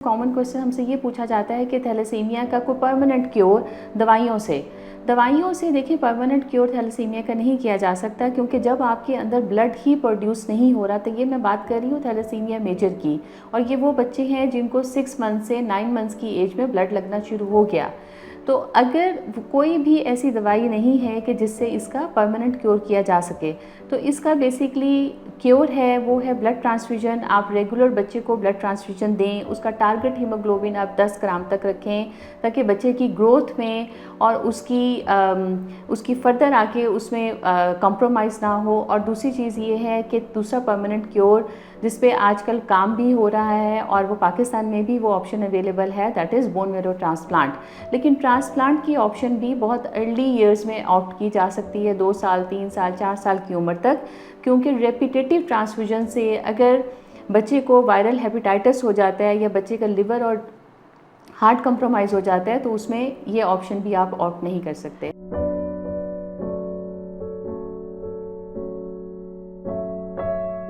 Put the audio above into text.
Common question हमसे ये पूछा जाता है कि थैलेसीमिया का कोई परमानेंट क्योर दवाइयों से देखिए, परमानेंट क्योर थैलेसीमिया का नहीं किया जा सकता, क्योंकि जब आपके अंदर ब्लड ही प्रोड्यूस नहीं हो रहा। तो ये मैं बात कर रही हूँ थैलेसीमिया मेजर की, और ये वो बच्चे हैं जिनको 6 मंथ से 9 मंथ्स की एज में ब्लड लगना शुरू हो गया। तो अगर कोई भी ऐसी दवाई नहीं है कि जिससे इसका परमानेंट क्योर किया जा सके, तो इसका बेसिकली क्योर है वो है ब्लड ट्रांसफ्यूजन। आप रेगुलर बच्चे को ब्लड ट्रांसफ्यूजन दें, उसका टारगेट हीमोग्लोबिन आप 10 ग्राम तक रखें, ताकि बच्चे की ग्रोथ में और उसकी फर्दर आके उसमें कंप्रोमाइज़ ना हो। और दूसरी चीज़ ये है कि दूसरा परमानेंट क्योर जिस पे आजकल काम भी हो रहा है और वो पाकिस्तान में भी वो ऑप्शन अवेलेबल है, that is bone marrow transplant. लेकिन ट्रांसप्लांट की ऑप्शन भी बहुत अर्ली ईयर्स में ऑप्ट की जा सकती है, 2 साल 3 साल 4 साल की उम्र तक, क्योंकि रेपिटेटिव ट्रांसफ्यूजन से अगर बच्चे को वायरल हेपेटाइटिस हो जाता है या बच्चे का लिवर और हार्ट कंप्रोमाइज़ हो जाता है, तो उसमें ये ऑप्शन भी आप ऑप्ट नहीं कर सकते।